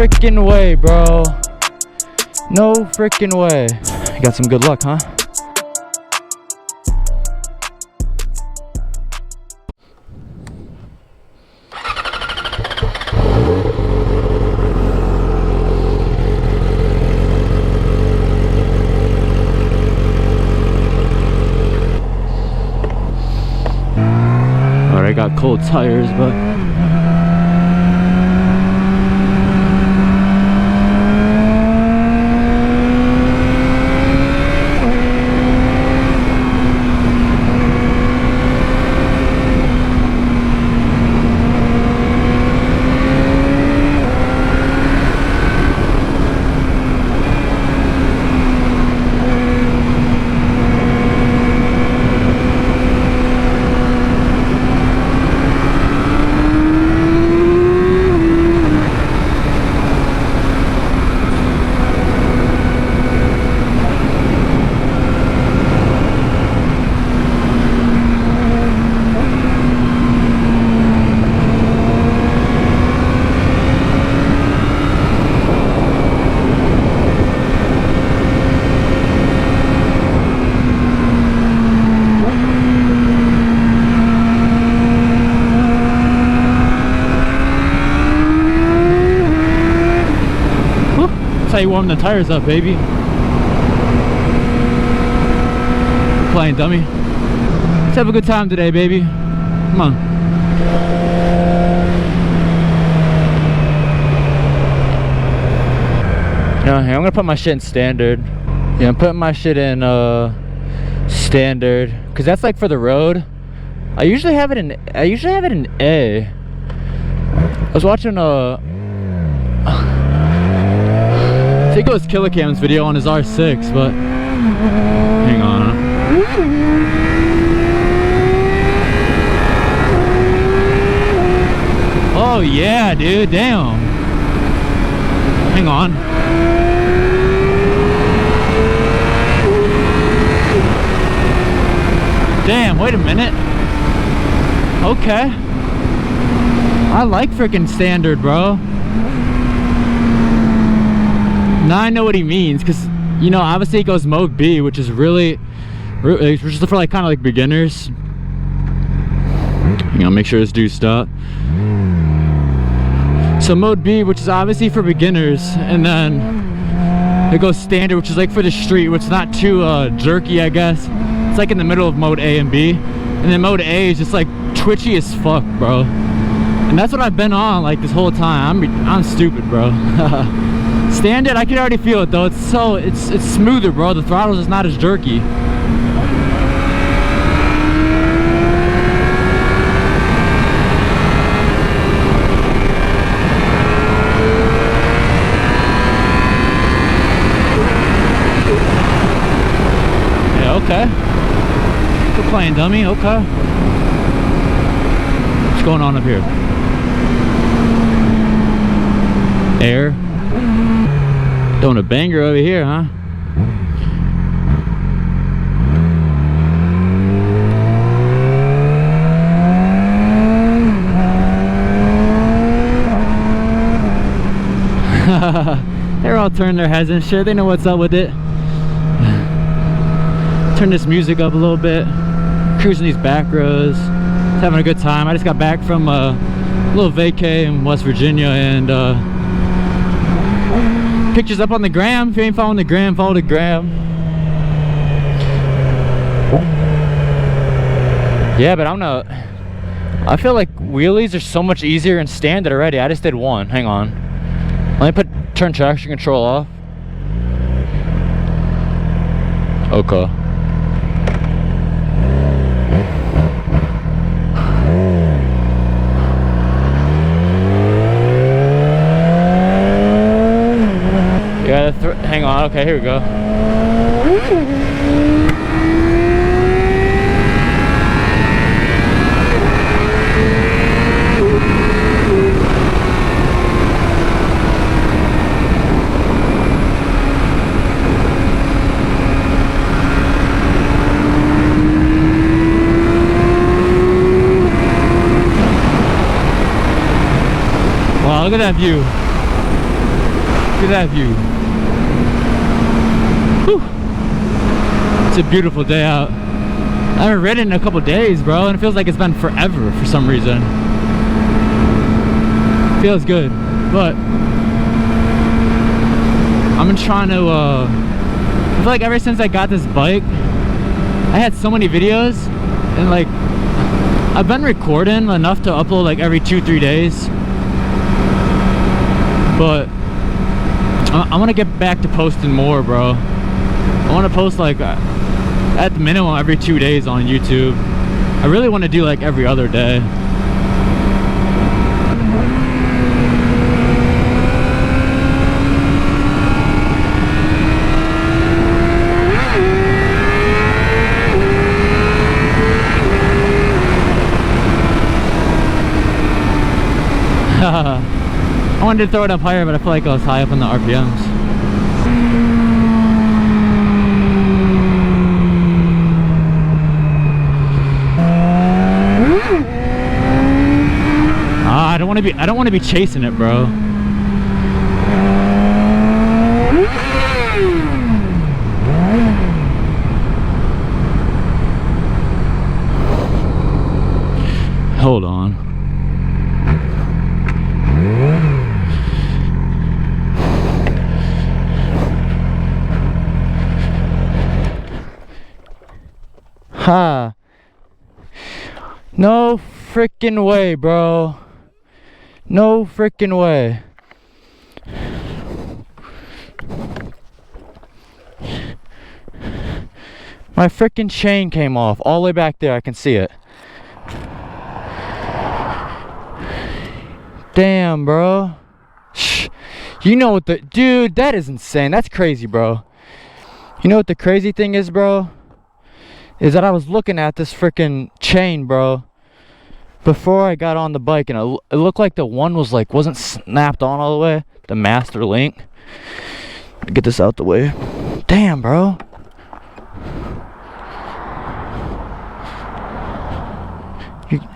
freaking way, bro. No freaking way. Got some good luck, huh? I got cold tires, but how you warm the tires up, baby. You're playing dummy. Let's have a good time today, baby. Come on. No, I'm gonna put my shit in standard. Yeah, I'm putting my shit in standard because that's like for the road. I usually have it in A. I was watching I think it was Killicam's video on his R6, but hang on. Oh yeah, dude, damn. Hang on. Damn, wait a minute. Okay. I like freaking standard, bro. Now I know what he means, because you know, obviously it goes mode B, which is really just for like kind of like beginners. You know, make sure this dude stop. So mode B, which is obviously for beginners, and then it goes standard, which is like for the street, which is not too jerky, I guess. It's like in the middle of mode A and B, and then mode A is just like twitchy as fuck, bro. And that's what I've been on like this whole time. I'm stupid, bro. Standard, I can already feel it though. It's smoother, bro. The throttle is not as jerky. Yeah, okay. We're playing dummy, okay. What's going on up here? Air. Throwing a banger over here, huh? They're all turning their heads and shit. They know what's up with it. Turn this music up a little bit. Cruising these back roads. Just having a good time. I just got back from a little vacay in West Virginia, and pictures up on the gram. If you ain't following the gram, follow the gram. Yeah, but I feel like wheelies are so much easier in standard already. I just did one. Hang on. Let me turn traction control off. Okay. Yeah, hang on. Okay, here we go. Wow, look at that view. Look at that view. Whew. It's a beautiful day out. I haven't ridden in a couple days, bro, and it feels like it's been forever for some reason. Feels good, but I'm trying to, I feel like ever since I got this bike, I had so many videos, and like, I've been recording enough to upload like every 2-3 days, but I want to get back to posting more, bro. I want to post like at the minimum every 2 days on YouTube. I really want to do like every other day. I wanted to throw it up higher, but I feel like I was high up in the RPMs. I don't want to be chasing it, bro. Hold on. Ha. No freaking way, bro. No freaking way. My freaking chain came off all the way back there. I can see it. Damn, bro. Shh. You know what the... Dude, that is insane. That's crazy, bro. You know what the crazy thing is, bro? Is that I was looking at this freaking chain, bro, before I got on the bike, and it looked like the one was like wasn't snapped on all the way, the master link. Get this out the way. Damn, bro.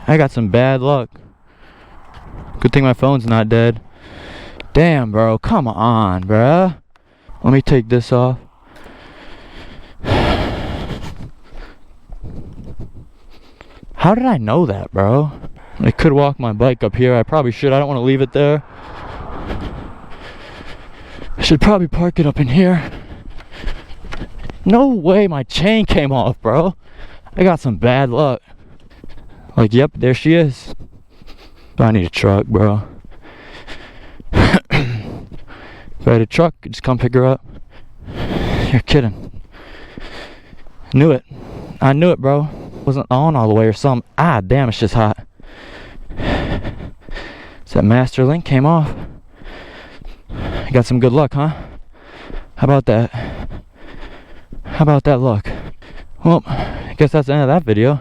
I got some bad luck. Good thing my phone's not dead. Damn, bro. Come on, bro. Let me take this off. How did I know that, bro? I could walk my bike up here. I probably should. I don't want to leave it there. I should probably park it up in here. No way my chain came off, bro. I got some bad luck. Like, yep, there she is. I need a truck, bro. If I had a truck, I'd just come pick her up. You're kidding. Knew it. I knew it, bro. Wasn't on all the way or something. Ah, damn, it's just hot. So that master link came off. You got some good luck, huh? How about that? How about that luck? Well, I guess that's the end of that video.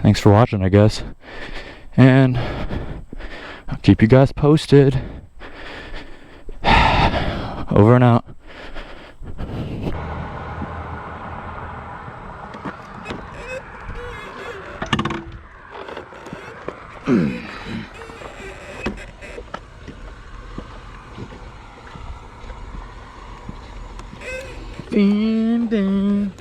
Thanks for watching, I guess. And I'll keep you guys posted. Over and out. Ding, ding.